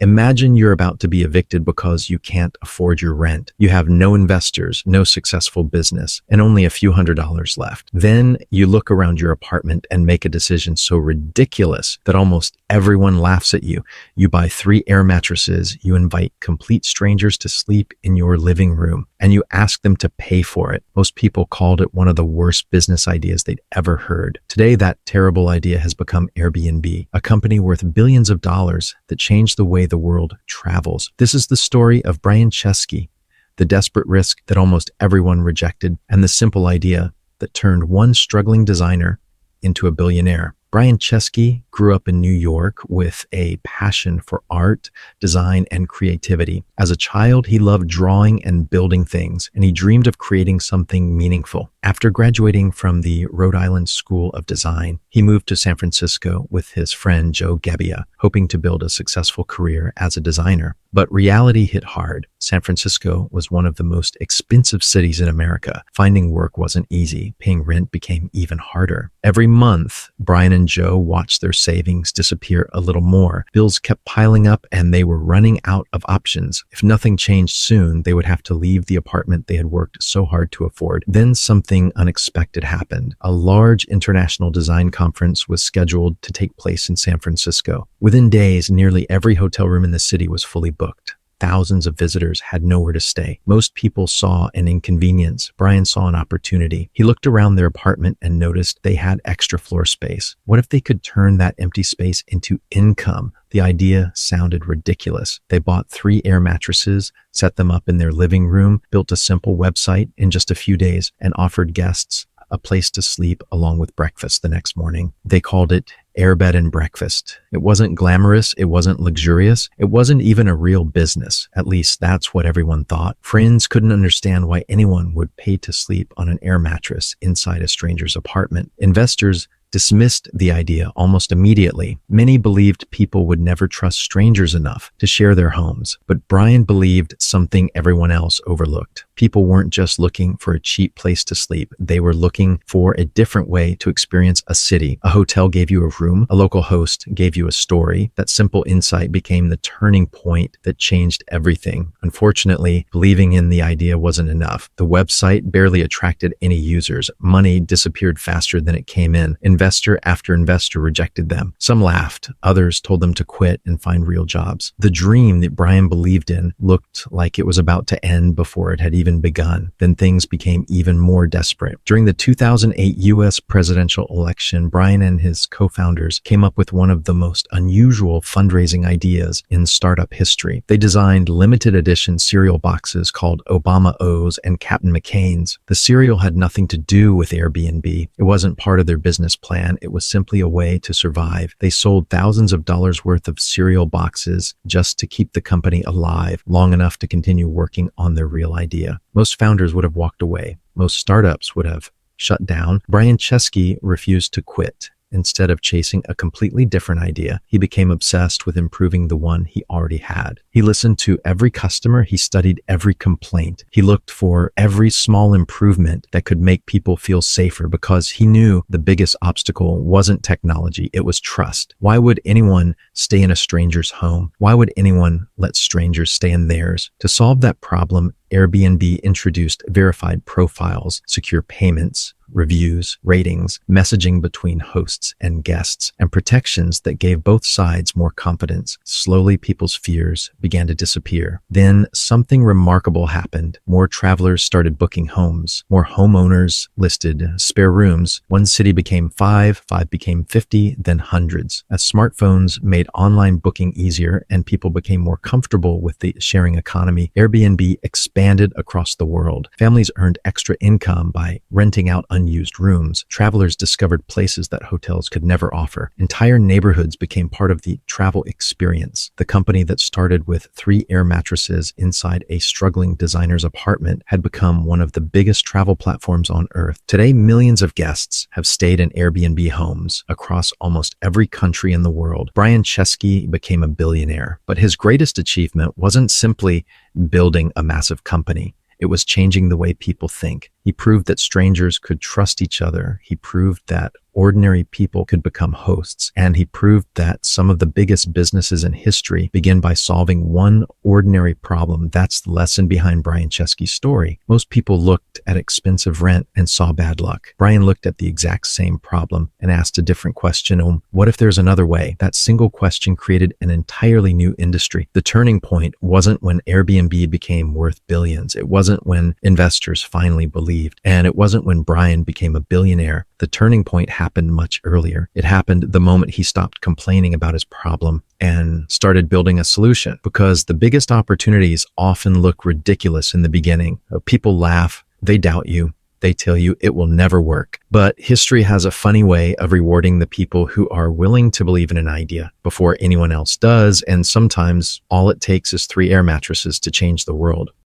Imagine you're about to be evicted because you can't afford your rent. You have no investors, no successful business, and only a few $100s left. Then you look around your apartment and make a decision so ridiculous that almost everyone laughs at you. You buy 3 air mattresses, you invite complete strangers to sleep in your living room, and you ask them to pay for it. Most people called it one of the worst business ideas they'd ever heard. Today, that terrible idea has become Airbnb, a company worth billions of dollars that changed the way the world travels. This is the story of Bryan Chesky, the desperate risk that almost everyone rejected, and the simple idea that turned one struggling designer into a billionaire. Bryan Chesky grew up in New York with a passion for art, design, and creativity. As a child, he loved drawing and building things, and he dreamed of creating something meaningful. After graduating from the Rhode Island School of Design, he moved to San Francisco with his friend Joe Gebbia, hoping to build a successful career as a designer. But reality hit hard. San Francisco was one of the most expensive cities in America. Finding work wasn't easy. Paying rent became even harder. Every month, Brian and Joe watched their savings disappear a little more. Bills kept piling up and they were running out of options. If nothing changed soon, they would have to leave the apartment they had worked so hard to afford. Then something unexpected happened. A large international design conference was scheduled to take place in San Francisco. Within days, nearly every hotel room in the city was fully booked. Thousands of visitors had nowhere to stay. Most people saw an inconvenience. Brian saw an opportunity. He looked around their apartment and noticed they had extra floor space. What if they could turn that empty space into income? The idea sounded ridiculous. They bought 3 air mattresses, set them up in their living room, built a simple website in just a few days, and offered guests a place to sleep along with breakfast the next morning. They called it Airbed and Breakfast. It wasn't glamorous, it wasn't luxurious, it wasn't even a real business. At least that's what everyone thought. Friends couldn't understand why anyone would pay to sleep on an air mattress inside a stranger's apartment. Investors dismissed the idea almost immediately. Many believed people would never trust strangers enough to share their homes, but Brian believed something everyone else overlooked. People weren't just looking for a cheap place to sleep. They were looking for a different way to experience a city. A hotel gave you a room. A local host gave you a story. That simple insight became the turning point that changed everything. Unfortunately, believing in the idea wasn't enough. The website barely attracted any users. Money disappeared faster than it came in. Investor after investor rejected them. Some laughed. Others told them to quit and find real jobs. The dream that Brian believed in looked like it was about to end before it had even begun. Then things became even more desperate. During the 2008 U.S. presidential election, Brian and his co-founders came up with one of the most unusual fundraising ideas in startup history. They designed limited edition cereal boxes called Obama O's and Captain McCain's. The cereal had nothing to do with Airbnb. It wasn't part of their business plan. It was simply a way to survive. They sold thousands of dollars worth of cereal boxes just to keep the company alive long enough to continue working on their real idea. Most founders would have walked away. Most startups would have shut down. Bryan Chesky refused to quit. Instead of chasing a completely different idea, he became obsessed with improving the one he already had. He listened to every customer. He studied every complaint. He looked for every small improvement that could make people feel safer because he knew the biggest obstacle wasn't technology, it was trust. Why would anyone stay in a stranger's home? Why would anyone let strangers stay in theirs? To solve that problem, Airbnb introduced verified profiles, secure payments, reviews, ratings, messaging between hosts and guests, and protections that gave both sides more confidence. Slowly, people's fears began to disappear. Then something remarkable happened. More travelers started booking homes. More homeowners listed spare rooms. One city became 5 became 50, then hundreds. As smartphones made online booking easier and people became more comfortable with the sharing economy, Airbnb expanded across the world. Families earned extra income by renting out unused rooms. Travelers discovered places that hotels could never offer. Entire neighborhoods became part of the travel experience. The company that started with 3 air mattresses inside a struggling designer's apartment had become one of the biggest travel platforms on earth. Today, millions of guests have stayed in Airbnb homes across almost every country in the world. Bryan Chesky became a billionaire, but his greatest achievement wasn't simply building a massive company. It was changing the way people think. He proved that strangers could trust each other. He proved that ordinary people could become hosts. And he proved that some of the biggest businesses in history begin by solving one ordinary problem. That's the lesson behind Bryan Chesky's story. Most people looked at expensive rent and saw bad luck. Bryan looked at the exact same problem and asked a different question. What if there's another way? That single question created an entirely new industry. The turning point wasn't when Airbnb became worth billions. It wasn't when investors finally believed. And it wasn't when Bryan became a billionaire. The turning point happened much earlier. It happened the moment he stopped complaining about his problem and started building a solution, because the biggest opportunities often look ridiculous in the beginning. People laugh, they doubt you, they tell you it will never work. But history has a funny way of rewarding the people who are willing to believe in an idea before anyone else does, and sometimes all it takes is 3 air mattresses to change the world.